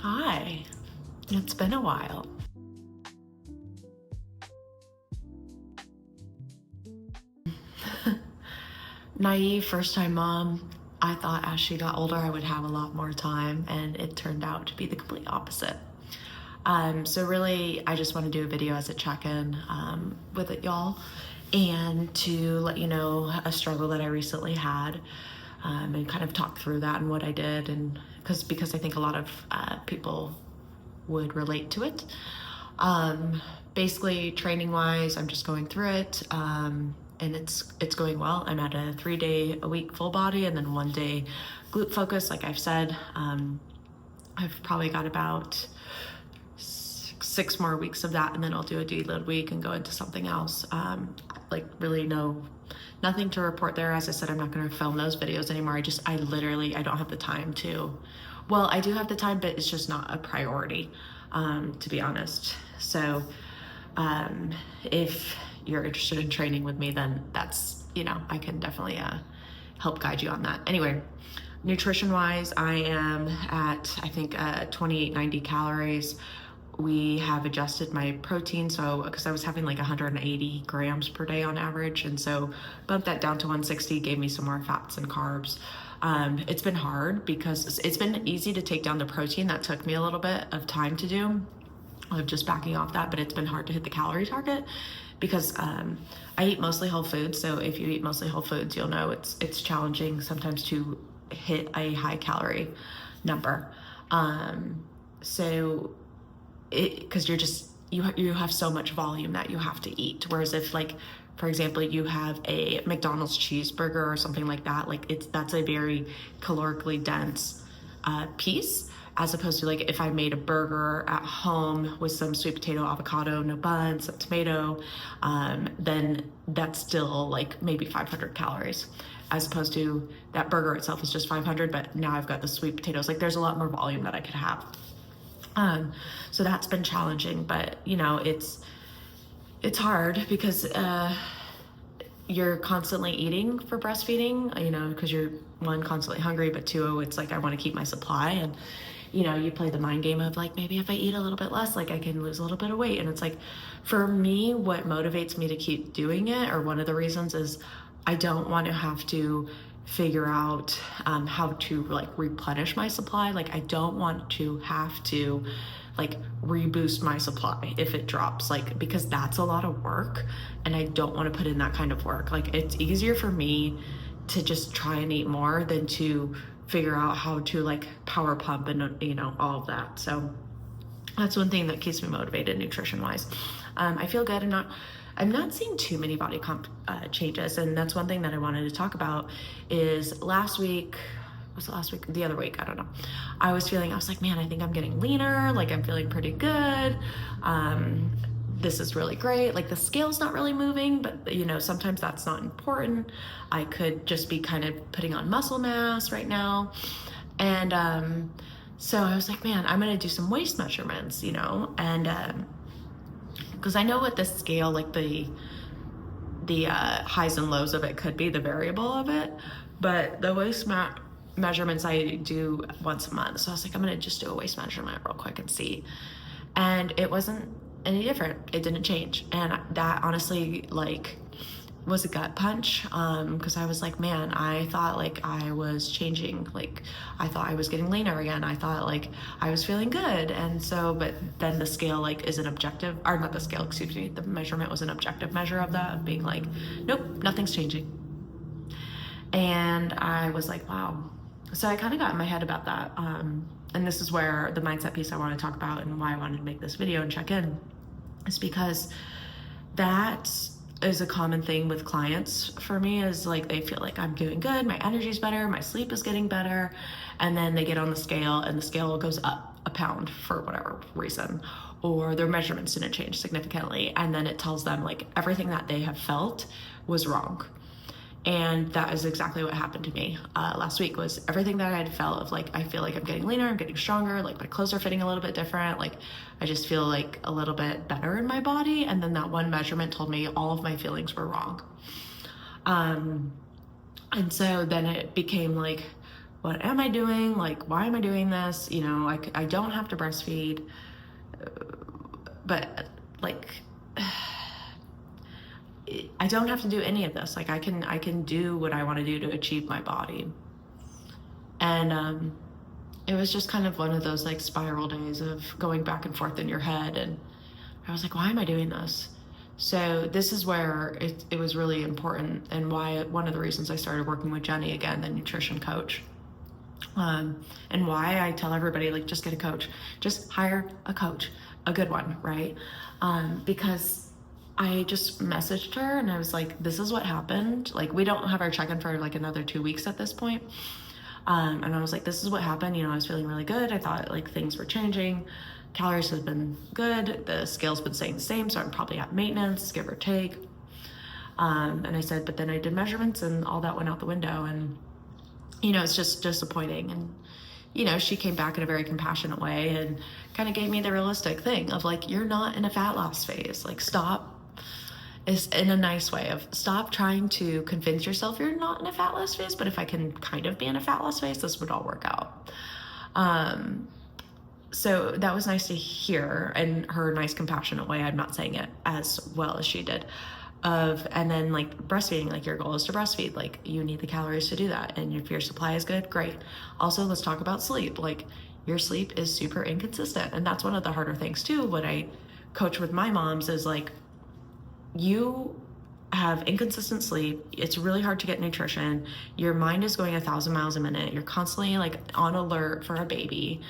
Hi, it's been a while. Naive first-time mom. I thought as she got older I would have a lot more time, and it turned out to be the complete opposite. So really, I just want to do a video as a check-in with it, y'all, and to let you know a struggle that I recently had, and kind of talk through that and what I did, and because I think a lot of people would relate to it. Basically, training wise, I'm just going through it, and it's going well. I'm at a 3-day-a-week full body and then 1 day glute focus. Like I've said, I've probably got about 6 more weeks of that, and then I'll do a deload week and go into something else. Like really nothing to report there. As I said, I'm not going to film those videos anymore. I literally don't have the time to. Well, I do have the time, but it's just not a priority, to be honest. So if you're interested in training with me, then that's, I can definitely help guide you on that. Anyway, nutrition wise, I am at, I think, 2890 calories. We have adjusted my protein, so because I was having like 180 grams per day on average, and so bumped that down to 160, gave me some more fats and carbs. It's been hard because it's been easy to take down the protein. That took me a little bit of time to do, of just backing off that, but it's been hard to hit the calorie target because I eat mostly whole foods. So if you eat mostly whole foods, you'll know it's challenging sometimes to hit a high calorie number. So because you have so much volume that you have to eat, whereas if, like, for example, you have a McDonald's cheeseburger or something like that, like that's a very calorically dense piece, as opposed to like if I made a burger at home with some sweet potato, avocado, no bun, some tomato, then that's still like maybe 500 calories, as opposed to that burger itself is just 500, but now I've got the sweet potatoes. Like there's a lot more volume that I could have. So that's been challenging, but it's hard because you're constantly eating for breastfeeding, because you're, one, constantly hungry, but two, it's like I want to keep my supply, and you play the mind game of like, maybe if I eat a little bit less, like I can lose a little bit of weight. And it's like, for me, what motivates me to keep doing it, or one of the reasons, is I don't want to have to figure out how to like replenish my supply. Like I don't want to have to like reboost my supply if it drops, like, because that's a lot of work and I don't want to put in that kind of work. Like it's easier for me to just try and eat more than to figure out how to like power pump and all of that. So that's one thing that keeps me motivated nutrition wise. I feel good. I'm not seeing too many body comp changes, and that's one thing that I wanted to talk about. Is the other week, I don't know, I was like, man, I think I'm getting leaner, like I'm feeling pretty good, this is really great. Like the scale's not really moving, but sometimes that's not important. I could just be kind of putting on muscle mass right now. And so I was like, man, I'm gonna do some waist measurements, and because I know what the scale, like the highs and lows of it could be, the variable of it, but the waist measurements I do once a month. So I was like, I'm gonna just do a waist measurement real quick and see. And it wasn't any different. It didn't change. And that honestly like was a gut punch, because I was like, man, I thought like I was changing, like I thought I was getting leaner again, I thought like I was feeling good. And so, but then the scale like is an objective, or not the scale, excuse me, the measurement was an objective measure of that, of being like, nope, nothing's changing. And I was like, wow. So I kind of got in my head about that, and this is where the mindset piece I want to talk about, and why I wanted to make this video and check in, is because that is a common thing with clients for me, is like they feel like I'm doing good, my energy's better, my sleep is getting better, and then they get on the scale and the scale goes up a pound for whatever reason, or their measurements didn't change significantly, and then it tells them like everything that they have felt was wrong. And that is exactly what happened to me last week. Was everything that I had felt of like, I feel like I'm getting leaner, I'm getting stronger, like my clothes are fitting a little bit different, like I just feel like a little bit better in my body. And then that one measurement told me all of my feelings were wrong. And so then it became like, what am I doing? Like, why am I doing this? You know, I don't have to breastfeed, but like, I don't have to do any of this. Like, I can do what I want to do to achieve my body. And it was just kind of one of those like spiral days of going back and forth in your head. And I was like, why am I doing this? So this is where it was really important, and why one of the reasons I started working with Jenny again, the nutrition coach. And why I tell everybody, like, just get a coach, just hire a coach, a good one, right? Because I just messaged her and I was like, this is what happened. Like, we don't have our check-in for like another 2 weeks at this point. And I was like, this is what happened. You know, I was feeling really good. I thought like things were changing. Calories have been good. The scale's been staying the same. So I'm probably at maintenance, give or take. And I said, but then I did measurements and all that went out the window. And, you know, it's just disappointing. And, you know, she came back in a very compassionate way and kind of gave me the realistic thing of like, you're not in a fat loss phase. Like, stop. Is in a nice way of stop trying to convince yourself you're not in a fat loss phase, but if I can kind of be in a fat loss phase, this would all work out. So that was nice to hear in her nice, compassionate way. I'm not saying it as well as she did. And then like breastfeeding, like your goal is to breastfeed, like you need the calories to do that. And if your supply is good, great. Also, let's talk about sleep. Like, your sleep is super inconsistent. And that's one of the harder things too. What I coach with my moms is like, you have inconsistent sleep. It's really hard to get nutrition. Your mind is going 1,000 miles a minute. You're constantly like on alert for a baby.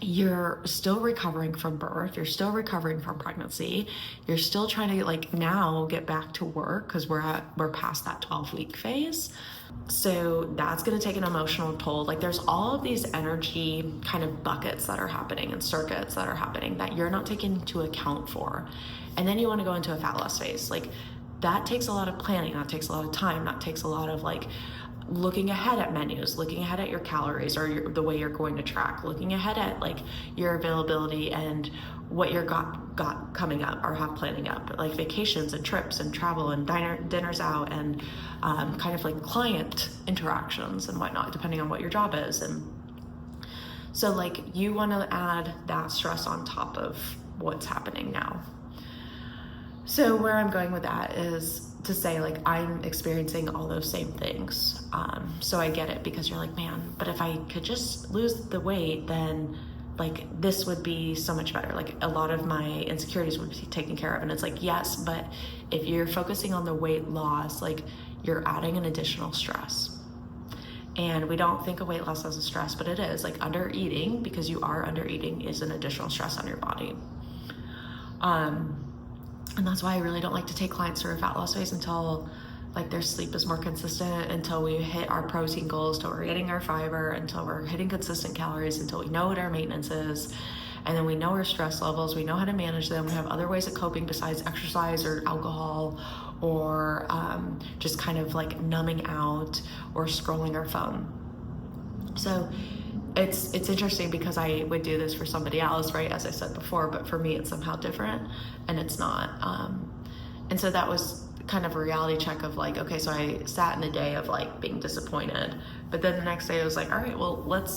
You're still recovering from birth. You're still recovering from pregnancy. You're still trying to like now get back to work because we're past that 12-week phase. So that's going to take an emotional toll. Like, there's all of these energy kind of buckets that are happening and circuits that are happening that you're not taking into account for. And then you want to go into a fat loss phase. Like, that takes a lot of planning. That takes a lot of time. That takes a lot of like looking ahead at menus, looking ahead at your calories or the way you're going to track, looking ahead at like your availability and what you're got coming up or have planning up, like vacations and trips and travel and dinners out and kind of like client interactions and whatnot, depending on what your job is. And so like you want to add that stress on top of what's happening now. So where I'm going with that is to say, like, I'm experiencing all those same things. So I get it, because you're like, man, but if I could just lose the weight, then like this would be so much better. Like, a lot of my insecurities would be taken care of. And it's like, yes, but if you're focusing on the weight loss, like you're adding an additional stress. And we don't think of weight loss as a stress, but it is. Like, under eating, because you are under eating, is an additional stress on your body. And that's why I really don't like to take clients through a fat loss phase until like their sleep is more consistent, until we hit our protein goals, until we're getting our fiber, until we're hitting consistent calories, until we know what our maintenance is. And then we know our stress levels, we know how to manage them. We have other ways of coping besides exercise or alcohol or just kind of like numbing out or scrolling our phone. So it's interesting, because I would do this for somebody else, right, as I said before, but for me it's somehow different, and it's not. And so that was kind of a reality check of like, okay, so I sat in a day of like being disappointed, but then the next day I was like, all right, well, what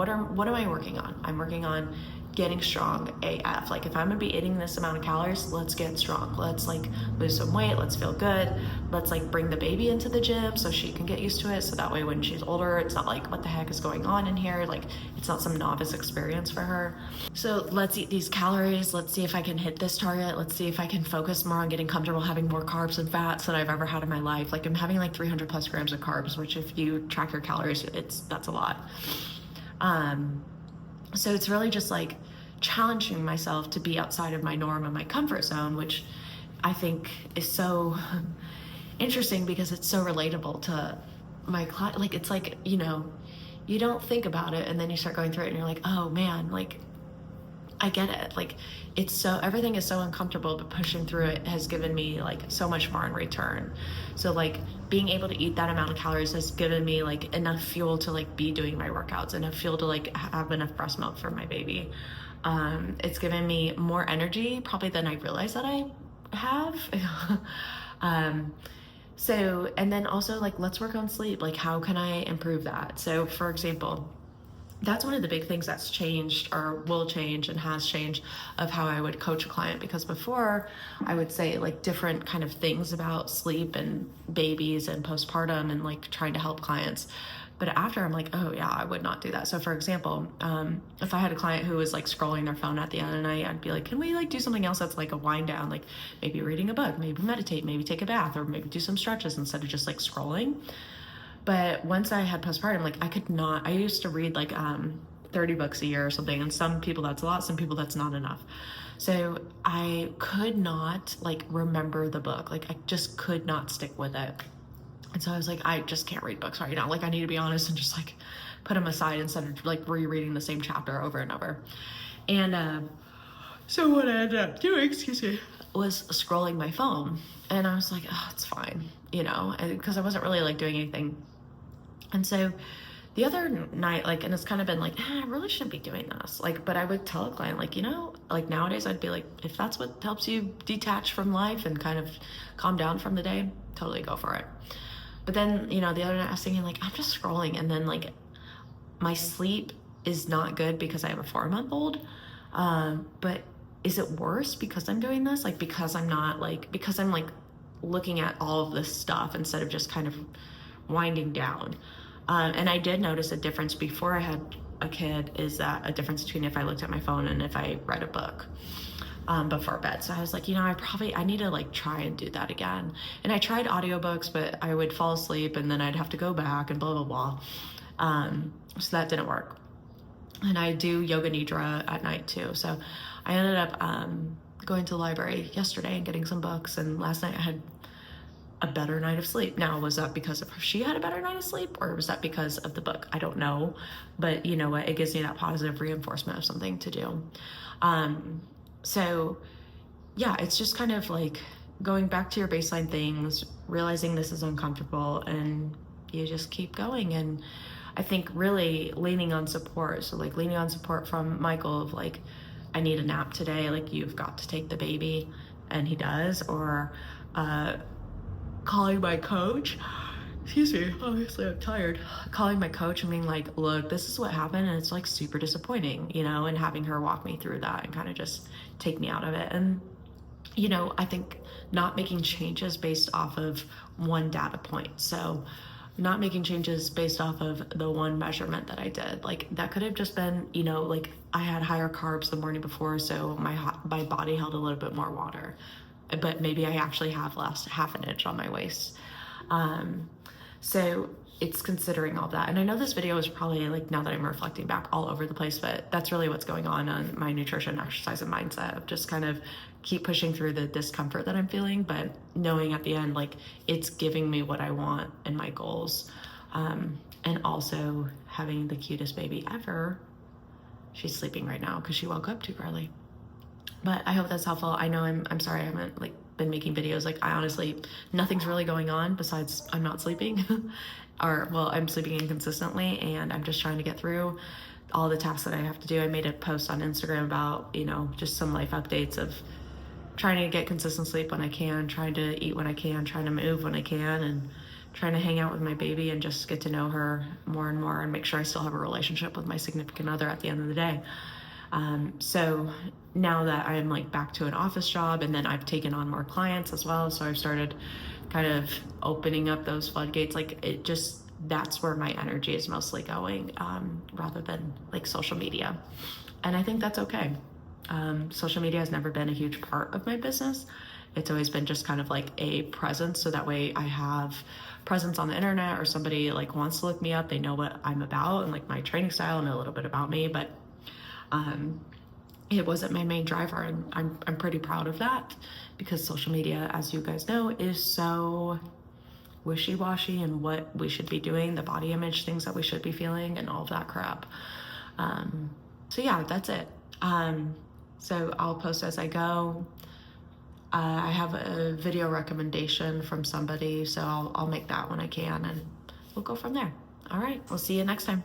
am I working on? I'm working on getting strong AF. Like, if I'm gonna be eating this amount of calories, let's get strong. Let's like lose some weight. Let's feel good. Let's like bring the baby into the gym so she can get used to it. So that way when she's older, it's not like, what the heck is going on in here? Like, it's not some novice experience for her. So let's eat these calories. Let's see if I can hit this target. Let's see if I can focus more on getting comfortable having more carbs and fats than I've ever had in my life. Like, I'm having like 300 plus grams of carbs, which if you track your calories, that's a lot. So it's really just like challenging myself to be outside of my norm and my comfort zone, which I think is so interesting because it's so relatable to my client. Like, it's like, you know, you don't think about it and then you start going through it and you're like, oh man, like I get it. Like, it's so, everything is so uncomfortable, but pushing through it has given me like so much more in return. So like being able to eat that amount of calories has given me like enough fuel to like be doing my workouts, enough fuel to like have enough breast milk for my baby. It's given me more energy probably than I realize that I have. So, and then also like, let's work on sleep. Like, how can I improve that? So for example, that's one of the big things that's changed or will change and has changed of how I would coach a client, because before I would say like different kind of things about sleep and babies and postpartum and like trying to help clients. But after, I'm like, oh yeah, I would not do that. So for example, if I had a client who was like scrolling their phone at the end of the night, I'd be like, can we like do something else that's like a wind down, like maybe reading a book, maybe meditate, maybe take a bath, or maybe do some stretches instead of just like scrolling. But once I had postpartum, like I could not, I used to read like 30 books a year or something. And some people that's a lot, some people that's not enough. So I could not like remember the book. Like I just could not stick with it. And so I was like, I just can't read books right now. Like I need to be honest and just like put them aside instead of like rereading the same chapter over and over. And so what I ended up doing, excuse me, was scrolling my phone. And I was like, oh, it's fine, you know, because I wasn't really like doing anything. And so the other night, like, and it's kind of been like, I really shouldn't be doing this. Like, but I would tell a client, like, you know, like nowadays I'd be like, if that's what helps you detach from life and kind of calm down from the day, totally go for it. But then, you know, the other night I was thinking like, I'm just scrolling, and then like my sleep is not good because I have a 4-month-old. But is it worse because I'm doing this? Like, because I'm not like, because I'm like looking at all of this stuff instead of just kind of winding down. And I did notice a difference before I had a kid, is that a difference between if I looked at my phone and if I read a book before bed. So I was like, you know, I need to like try and do that again. And I tried audiobooks, but I would fall asleep and then I'd have to go back and blah, blah, blah. So that didn't work. And I do yoga nidra at night too. So I ended up going to the library yesterday and getting some books. And last night I had a better night of sleep. Now, was that because of she had a better night of sleep, or was that because of the book? I don't know. But you know what? It gives me that positive reinforcement of something to do. So yeah, it's just kind of like going back to your baseline things, realizing this is uncomfortable, and you just keep going. And I think really leaning on support. So like leaning on support from Michael of like, I need a nap today. Like, you've got to take the baby, and he does. Or calling my coach, excuse me, obviously I'm tired, calling my coach and being like, look, this is what happened, and it's like super disappointing, you know, and having her walk me through that and kind of just take me out of it. And you know, I think not making changes based off of one data point. So not making changes based off of the one measurement that I did. Like, that could have just been, you know, like I had higher carbs the morning before, so my body held a little bit more water, but maybe I actually have lost half an inch on my waist. So it's considering all that. And I know this video is probably, like, now that I'm reflecting back, all over the place, but that's really what's going on my nutrition, exercise, and mindset of just kind of keep pushing through the discomfort that I'm feeling, but knowing at the end, like, it's giving me what I want and my goals. And also having the cutest baby ever. She's sleeping right now because she woke up too early. But I hope that's helpful. I know I'm sorry I haven't like been making videos. Like, I honestly, nothing's really going on besides I'm not sleeping. Or, well, I'm sleeping inconsistently, and I'm just trying to get through all the tasks that I have to do. I made a post on Instagram about, you know, just some life updates of trying to get consistent sleep when I can, trying to eat when I can, trying to move when I can, and trying to hang out with my baby and just get to know her more and more, and make sure I still have a relationship with my significant other at the end of the day. So now that I'm like back to an office job, and then I've taken on more clients as well, so I've started kind of opening up those floodgates. Like, it just, that's where my energy is mostly going, rather than like social media. And I think that's okay. Social media has never been a huge part of my business. It's always been just kind of like a presence, so that way I have presence on the internet, or somebody like wants to look me up, they know what I'm about and like my training style and a little bit about me. But it wasn't my main driver, and I'm pretty proud of that, because social media, as you guys know, is so wishy-washy and what we should be doing, the body image things that we should be feeling, and all of that crap. So yeah, that's it. So I'll post as I go. I have a video recommendation from somebody, so I'll make that when I can, and we'll go from there. All right, we'll see you next time.